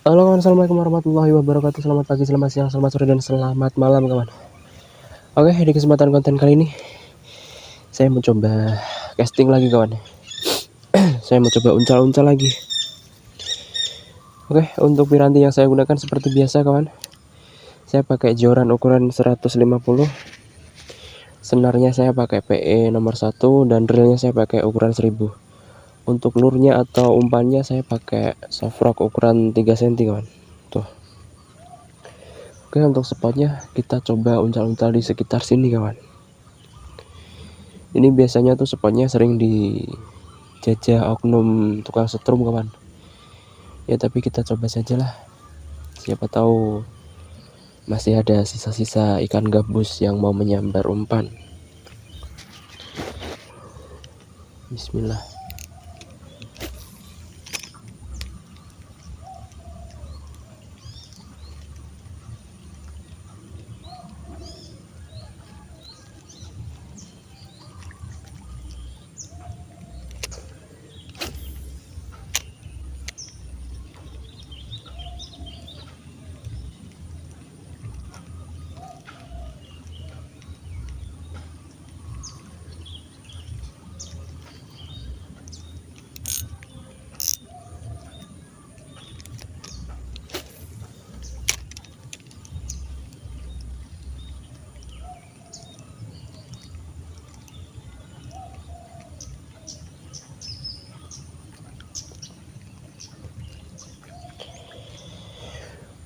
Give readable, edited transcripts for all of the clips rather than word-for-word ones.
Halo kawan, assalamualaikum warahmatullahi wabarakatuh. Selamat pagi, selamat siang, selamat sore, dan selamat malam kawan. Oke, di kesempatan konten kali ini saya mau coba casting lagi kawan. Saya mau coba uncal-uncal lagi. Oke, untuk piranti yang saya gunakan seperti biasa kawan, saya pakai joran ukuran 150. Senarnya saya pakai PE nomor 1 dan reelnya saya pakai ukuran 1000. Untuk lurnya atau umpannya saya pakai soft rock ukuran 3 cm kawan. Tuh. Oke, untuk spotnya kita coba uncal-uncal di sekitar sini kawan. Ini biasanya tuh spotnya sering dijajah oknum tukang setrum kawan. Ya tapi kita coba sajalah. Siapa tahu masih ada sisa-sisa ikan gabus yang mau menyambar umpan. Bismillah.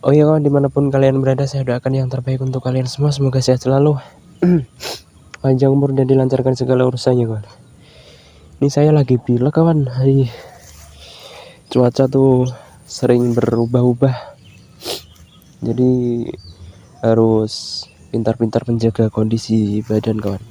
Oh iya kawan, dimanapun kalian berada, saya doakan yang terbaik untuk kalian semua. Semoga sehat selalu, panjang umur, dan dilancarkan segala urusannya kawan. Ini saya lagi pilek kawan. Cuaca tuh sering berubah-ubah, jadi harus pintar-pintar menjaga kondisi badan kawan.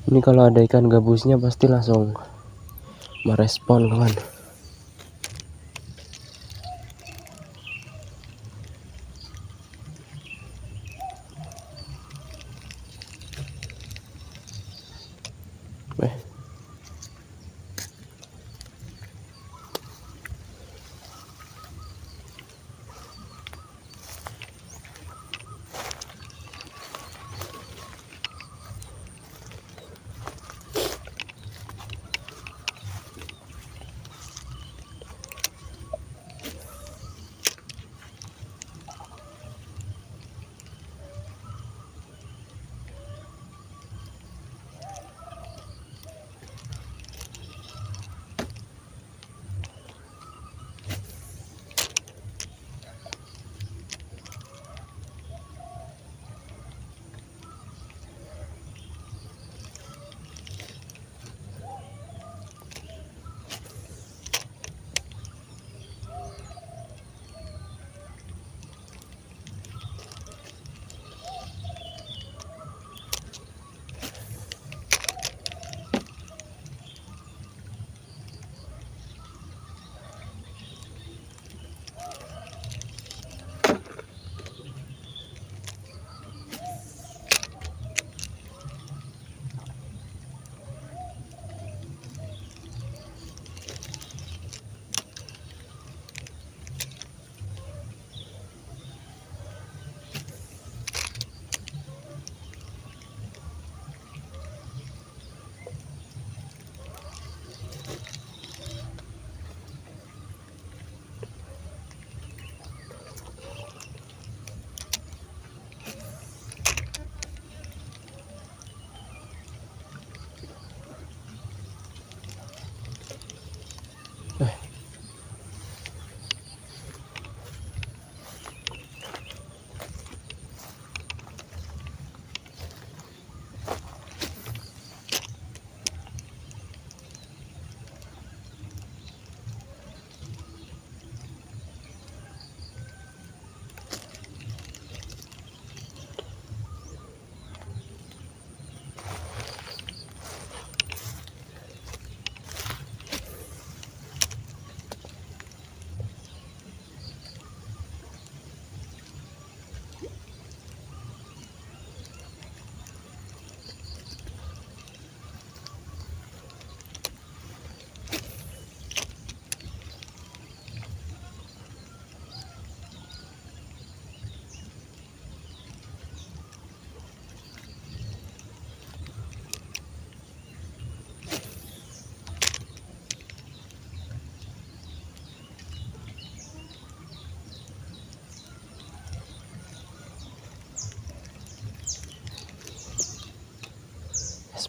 Ini kalau ada ikan gabusnya pasti langsung merespon kawan.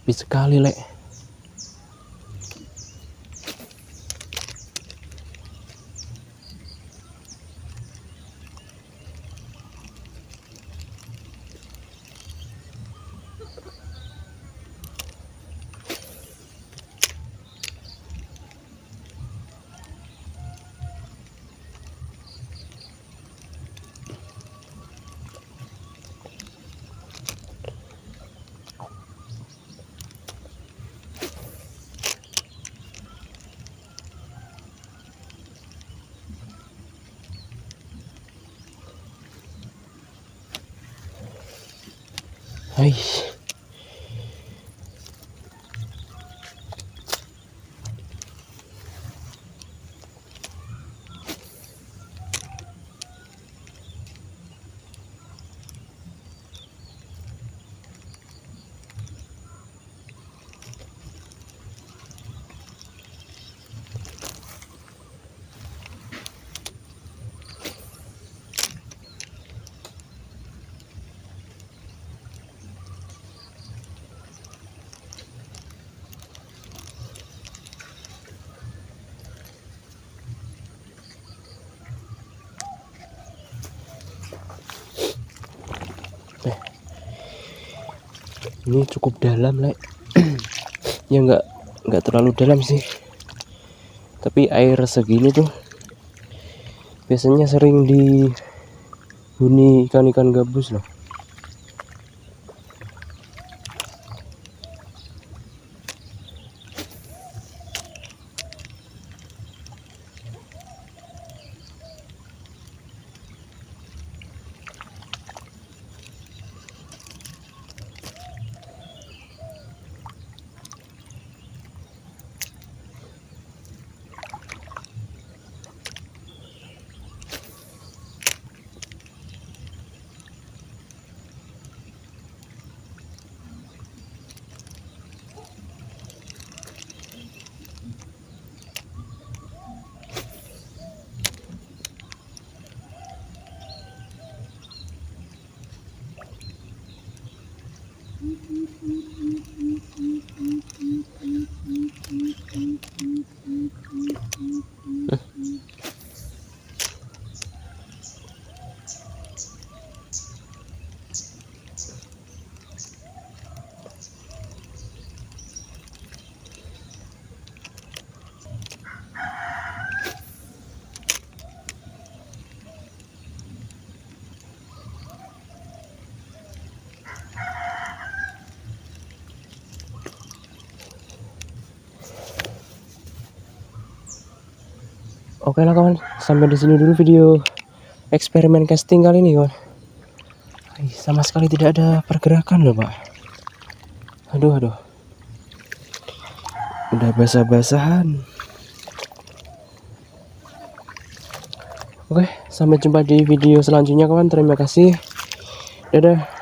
sepi sekali lek. Hai. Ini cukup dalam lek. Ya nggak terlalu dalam sih, tapi air segini tuh biasanya sering dihuni ikan-ikan gabus loh. Oke lah kawan, sampai di sini dulu video eksperimen casting kali ini kawan. Sama sekali tidak ada pergerakan loh pak. Aduh, udah basah-basahan. Oke, sampai jumpa di video selanjutnya kawan. Terima kasih. Dadah.